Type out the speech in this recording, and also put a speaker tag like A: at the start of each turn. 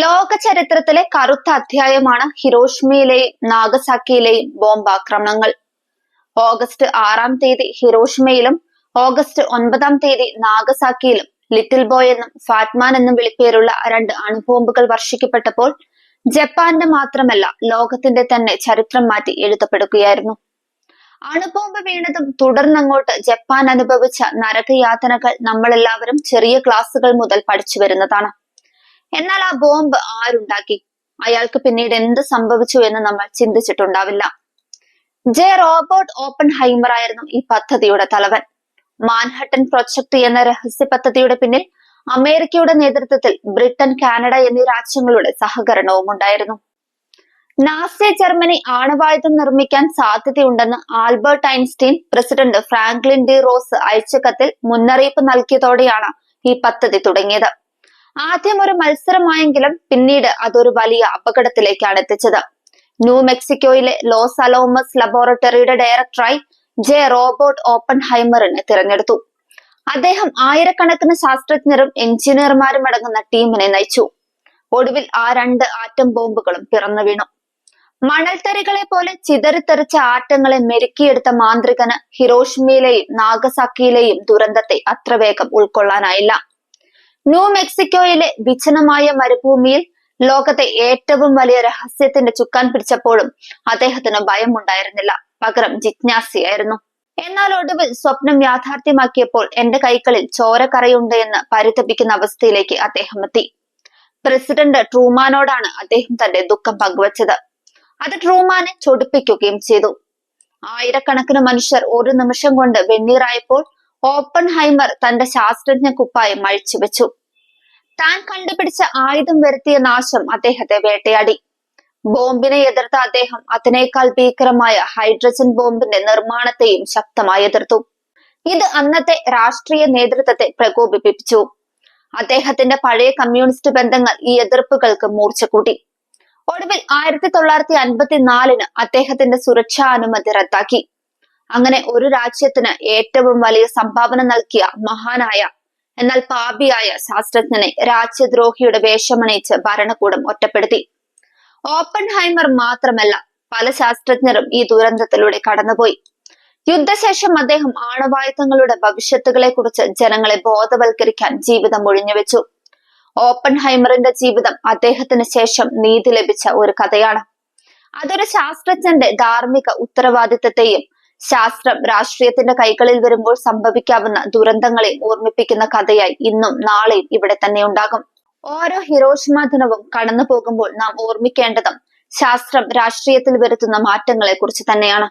A: ലോക ചരിത്രത്തിലെ കറുത്ത അധ്യായമാണ് ഹിരോഷിമയിലെയും നാഗസാക്കിയിലെയും ബോംബാക്രമണങ്ങൾ. ഓഗസ്റ്റ് 6-ാം തീയതി ഹിരോഷിമയിലും ഓഗസ്റ്റ് 9-ാം തീയതി നാഗസാക്കിയിലും ലിറ്റിൽ ബോയ് എന്നും ഫാറ്റ്മാൻ എന്നും വിളിപ്പേരുള്ള രണ്ട് അണുബോംബുകൾ വർഷിക്കപ്പെട്ടപ്പോൾ ജപ്പാന്റെ മാത്രമല്ല ലോകത്തിന്റെ തന്നെ ചരിത്രം മാറ്റി എഴുതപ്പെടുകയായിരുന്നു. അണുബോംബ് വീണതും തുടർന്നങ്ങോട്ട് ജപ്പാൻ അനുഭവിച്ച നരകയാതനകൾ നമ്മളെല്ലാവരും ചെറിയ ക്ലാസുകൾ മുതൽ പഠിച്ചു വരുന്നതാണ്. എന്നാൽ ആ ബോംബ് ആരുണ്ടാക്കി, അയാൾക്ക് പിന്നീട് എന്ത് സംഭവിച്ചു എന്ന് നമ്മൾ ചിന്തിച്ചിട്ടുണ്ടാവില്ല. റോബർട്ട് ഓപ്പൺഹൈമർ ആയിരുന്നു ഈ പദ്ധതിയുടെ തലവൻ. മാൻഹട്ടൻ പ്രൊജക്ട് എന്ന രഹസ്യ പദ്ധതിയുടെ പിന്നിൽ അമേരിക്കയുടെ നേതൃത്വത്തിൽ ബ്രിട്ടൻ, കാനഡ എന്നീ രാജ്യങ്ങളുടെ സഹകരണവും ഉണ്ടായിരുന്നു. നാസി ജർമ്മനി ആണവായുധം നിർമ്മിക്കാൻ സാധ്യതയുണ്ടെന്ന് Albert Einstein president Franklin D rose അയച്ച കത്തിൽ മുന്നറിയിപ്പ് നൽകിയതോടെയാണ് ഈ പദ്ധതി തുടങ്ങിയത്. ആദ്യം ഒരു മത്സരമായെങ്കിലും പിന്നീട് അതൊരു വലിയ അപകടത്തിലേക്കാണ് എത്തിച്ചത്. ന്യൂ മെക്സിക്കോയിലെ ലോസ് അലോമസ് ലബോറട്ടറിയുടെ ഡയറക്ടറായി റോബർട്ട് ഓപ്പൺഹൈമറിനെ തിരഞ്ഞെടുത്തു. അദ്ദേഹം ആയിരക്കണക്കിന് ശാസ്ത്രജ്ഞരും എഞ്ചിനീയർമാരും അടങ്ങുന്ന ടീമിനെ നയിച്ചു. ഒടുവിൽ ആ രണ്ട് ആറ്റം ബോംബുകളും പിറന്നു വീണു. മണൽത്തരികളെ പോലെ ചിതറിത്തെറിച്ച ആറ്റങ്ങളെ മെരുക്കിയെടുത്ത മാന്ത്രികന് ഹിരോഷിമയിലെയും നാഗസാക്കിയിലെയും ദുരന്തത്തെ അത്ര വേഗം ഉൾക്കൊള്ളാനായില്ല. ന്യൂ മെക്സിക്കോയിലെ വിജനമായ മരുഭൂമിയിൽ ലോകത്തെ ഏറ്റവും വലിയ രഹസ്യത്തിന്റെ ചുക്കാൻ പിടിച്ചപ്പോഴും അദ്ദേഹത്തിന് ഭയമുണ്ടായിരുന്നില്ല, പകരം ജിജ്ഞാസയായിരുന്നു. എന്നാൽ ഒടുവിൽ സ്വപ്നം യാഥാർത്ഥ്യമാക്കിയപ്പോൾ എന്റെ കൈകളിൽ ചോരക്കറയുണ്ട് എന്ന് പരിതപിക്കുന്ന അവസ്ഥയിലേക്ക് അദ്ദേഹം എത്തി. പ്രസിഡന്റ് ട്രൂമാനോടാണ് അദ്ദേഹം തന്റെ ദുഃഖം പങ്കുവച്ചത്. അത് ട്രൂമാനെ ചൊടിപ്പിക്കുകയും ചെയ്തു. ആയിരക്കണക്കിന് മനുഷ്യർ ഒരു നിമിഷം കൊണ്ട് വെണ്ണീറായപ്പോൾ ഓപ്പൺഹൈമർ തന്റെ ശാസ്ത്രജ്ഞ കുപ്പായം അഴിച്ചുവെച്ചു. താൻ കണ്ടുപിടിച്ച ആയുധം വരുത്തിയ നാശം അദ്ദേഹത്തെ വേട്ടയാടി. ബോംബിനെ എതിർത്ത അദ്ദേഹം അതിനേക്കാൾ ഭീകരമായ ഹൈഡ്രജൻ ബോംബിന്റെ നിർമ്മാണത്തെയും ശക്തമായി എതിർത്തു. ഇത് അന്നത്തെ രാഷ്ട്രീയ നേതൃത്വത്തെ പ്രകോപിപ്പിച്ചു. അദ്ദേഹത്തിന്റെ പഴയ കമ്മ്യൂണിസ്റ്റ് ബന്ധങ്ങൾ ഈ എതിർപ്പുകൾക്ക് മൂർച്ച കൂട്ടി. ഒടുവിൽ 1954 അദ്ദേഹത്തിന്റെ സുരക്ഷാ അനുമതി റദ്ദാക്കി. അങ്ങനെ ഒരു രാജ്യത്തിന് ഏറ്റവും വലിയ സംഭാവന നൽകിയ മഹാനായ എന്നാൽ പാപിയായ ശാസ്ത്രജ്ഞനെ രാജ്യദ്രോഹിയുടെ വേഷമണിയിച്ച് ഭരണകൂടം ഒറ്റപ്പെടുത്തി. ഓപ്പൺഹൈമർ മാത്രമല്ല, പല ശാസ്ത്രജ്ഞരും ഈ ദുരന്തത്തിലൂടെ കടന്നുപോയി. യുദ്ധശേഷം അദ്ദേഹം ആണവായുധങ്ങളുടെ ഭവിഷ്യത്തുകളെ കുറിച്ച് ജനങ്ങളെ ബോധവൽക്കരിക്കാൻ ജീവിതം ഒഴിഞ്ഞുവെച്ചു. ഓപ്പൺഹൈമറിന്റെ ജീവിതം അദ്ദേഹത്തിന് ശേഷം നീതി ലഭിച്ച ഒരു കഥയാണ്. അതൊരു ശാസ്ത്രജ്ഞന്റെ ധാർമ്മിക ഉത്തരവാദിത്തത്തെയും ശാസ്ത്രം രാഷ്ട്രീയത്തിന്റെ കൈകളിൽ വരുമ്പോൾ സംഭവിക്കാവുന്ന ദുരന്തങ്ങളെ ഓർമ്മിപ്പിക്കുന്ന കഥയായി ഇന്നും നാളെയും ഇവിടെ തന്നെ ഉണ്ടാകും. ഓരോ ഹിരോഷിമ ദിനവും കടന്നു പോകുമ്പോൾ നാം ഓർമ്മിക്കേണ്ടതും ശാസ്ത്രം രാഷ്ട്രീയത്തിൽ വരുത്തുന്ന മാറ്റങ്ങളെ കുറിച്ച് തന്നെയാണ്.